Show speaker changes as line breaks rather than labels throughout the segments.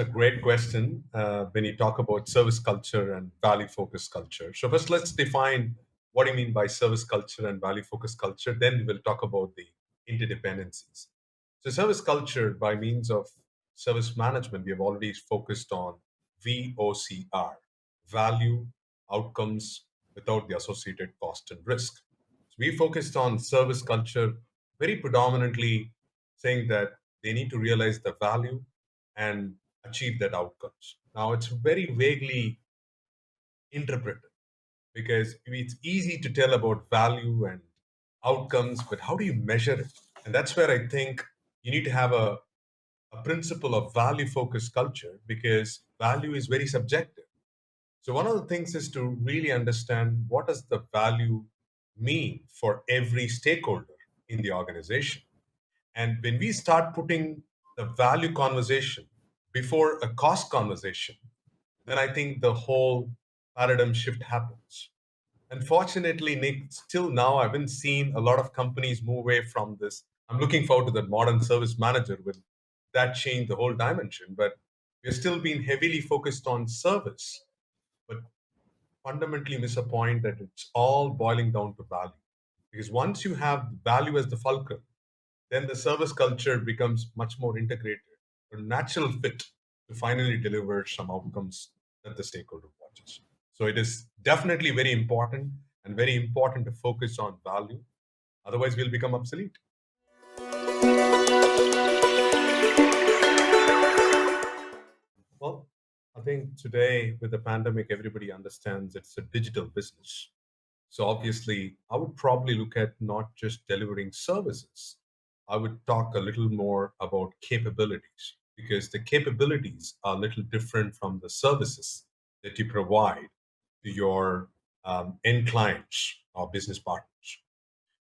That's a great question when you talk about service culture and value focused culture. So, first, let's define what do you mean by service culture and value focused culture. Then we'll talk about the interdependencies. So, service culture, by means of service management, we have already focused on VOCR, value, outcomes without the associated cost and risk. So, we focused on service culture very predominantly saying that they need to realize the value and achieve that outcomes. Now, it's very vaguely interpreted because it's easy to tell about value and outcomes, but how do you measure it? And that's where I think you need to have a principle of value focused culture because value is very subjective. So, one of the things is to really understand what does the value mean for every stakeholder in the organization. And when we start putting the value conversation before a cost conversation, then I think the whole paradigm shift happens. Unfortunately, Nick, still now I haven't seen a lot of companies move away from this. I'm looking forward to that modern service manager. Will that change the whole dimension? But we're still being heavily focused on service, but fundamentally miss a point that it's all boiling down to value. Because once you have value as the fulcrum, then the service culture becomes much more integrated, a natural fit to finally deliver some outcomes that the stakeholder watches. So it is definitely very important and very important to focus on value. Otherwise, we'll become obsolete. Well, I think today with the pandemic, everybody understands it's a digital business. So obviously, I would probably look at not just delivering services. I would talk a little more about capabilities because the capabilities are a little different from the services that you provide to your end clients or business partners.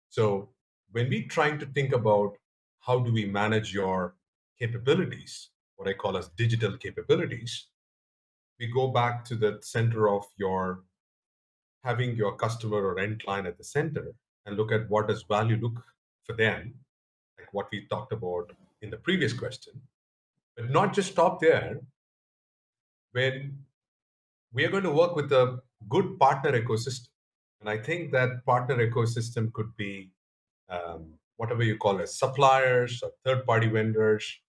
So when we trying to think about how do we manage your capabilities, what I call as digital capabilities, we go back to the center of your having your customer or end client at the center and look at what does value look for them, like what we talked about in the previous question, but not just stop there. When we are going to work with a good partner ecosystem, and I think that partner ecosystem could be whatever you call as suppliers or third-party vendors,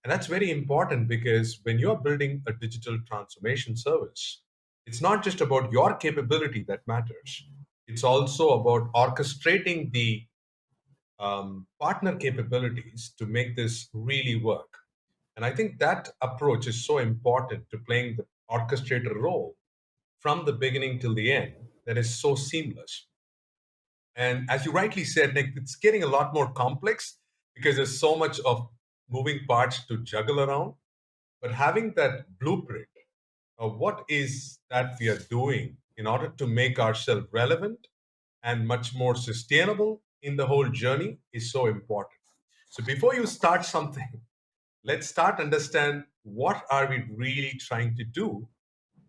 and that's very important because when you're building a digital transformation service, it's not just about your capability that matters. It's also about orchestrating the partner capabilities to make this really work. And I think that approach is so important to playing the orchestrator role from the beginning till the end that is so seamless. And as you rightly said, Nick, it's getting a lot more complex because there's so much of moving parts to juggle around. But having that blueprint of what is that we are doing in order to make ourselves relevant and much more sustainable in the whole journey is so important. So before you start something, let's start understand what are we really trying to do,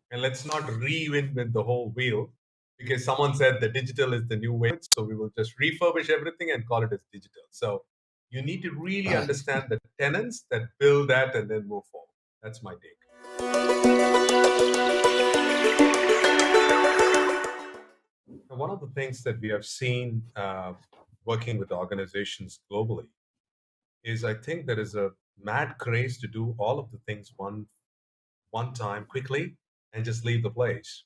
and let's not reinvent the whole wheel because someone said the digital is the new way, so we will just refurbish everything and call it as digital. So you need to really understand the tenants that build that and then move forward. That's my take. Now, one of the things that we have seen working with organizations globally is I think there is a mad craze to do all of the things one time quickly and just leave the place.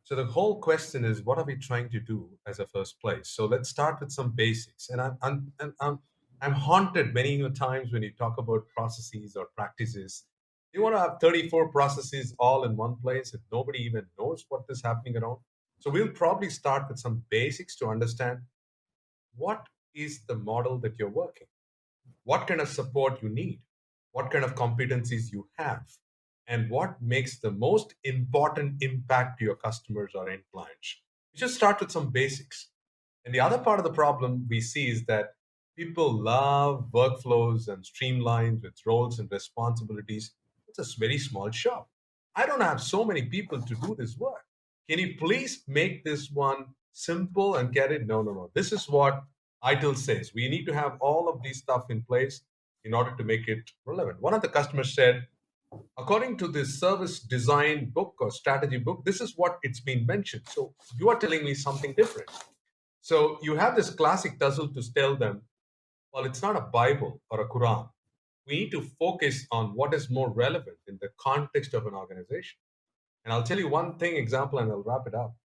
So the whole question is, what are we trying to do as a first place? So let's start with some basics. And I'm haunted many times when you talk about processes or practices. You want to have 34 processes all in one place and nobody even knows what is happening around. So we'll probably start with some basics to understand what is the model that you're working, what kind of support you need, what kind of competencies you have, and what makes the most important impact to your customers or end clients. You just start with some basics. And the other part of the problem we see is that people love workflows and streamlines with roles and responsibilities. It's a very small shop. I don't have so many people to do this work. Can you please make this one simple and get it? No, no, no. This is what ITIL says. We need to have all of these stuff in place in order to make it relevant. One of the customers said, According to this service design book or strategy book, this is what it's been mentioned. So you are telling me something different. So you have this classic tussle to tell them, well, it's not a Bible or a Quran. We need to focus on what is more relevant in the context of an organization. And I'll tell you one thing example and I'll wrap it up.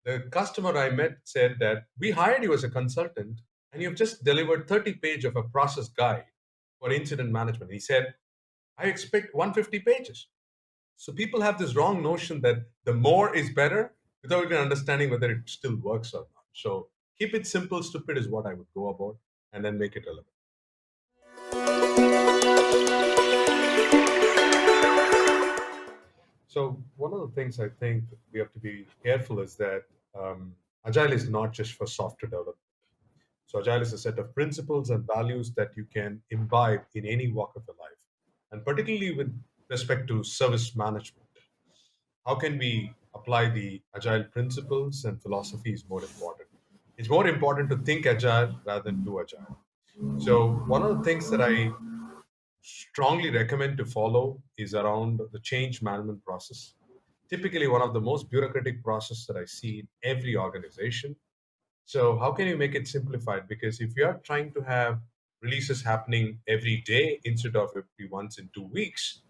The customer I met said that we hired you as a consultant and you've just delivered 30 pages of a process guide for incident management. He said, I expect 150 pages. So people have this wrong notion that the more is better without even understanding whether it still works or not. So keep it simple, stupid is what I would go about, and then make it relevant. So one of the things I think we have to be careful is that Agile is not just for software development. So Agile is a set of principles and values that you can imbibe in any walk of your life, and particularly with respect to service management. How can we apply the Agile principles and philosophy is more important. It's more important to think Agile rather than do Agile. So one of the things that I strongly recommend to follow is around the change management process. Typically, one of the most bureaucratic process that I see in every organization. So how can you make it simplified? Because if you are trying to have releases happening every day instead of every once in 2 weeks,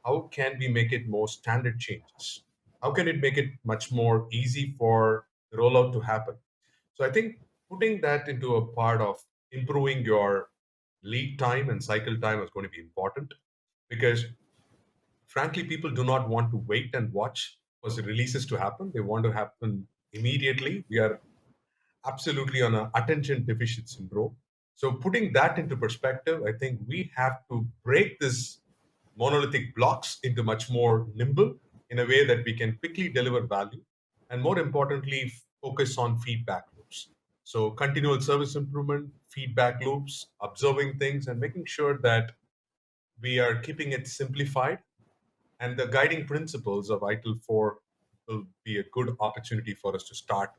how can we make it more standard changes? How can it make it much more easy for the rollout to happen? So I think putting that into a part of improving your lead time and cycle time is going to be important because frankly, people do not want to wait and watch for the releases to happen. They want to happen immediately. We are absolutely on an attention deficit syndrome. So putting that into perspective, I think we have to break this monolithic blocks into much more nimble in a way that we can quickly deliver value and more importantly focus on feedback loops. So continual service improvement, feedback loops, observing things and making sure that we are keeping it simplified and the guiding principles of ITIL 4 will be a good opportunity for us to start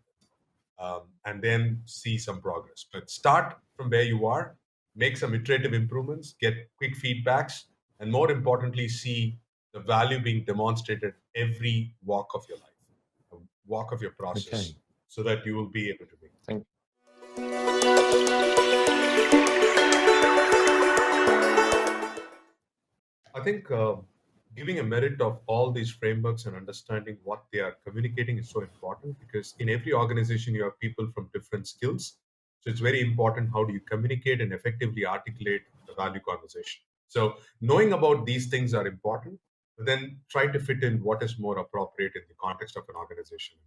and then see some progress. But start from where you are, make some iterative improvements, get quick feedbacks, and more importantly, see the value being demonstrated every walk of your life, a walk of your process,
Okay.
so that you will be able to make.
Thank
I think giving a merit of all these frameworks and understanding what they are communicating is so important because in every organization you have people from different skills. So it's very important how do you communicate and effectively articulate the value conversation. So knowing about these things are important, but then try to fit in what is more appropriate in the context of an organization.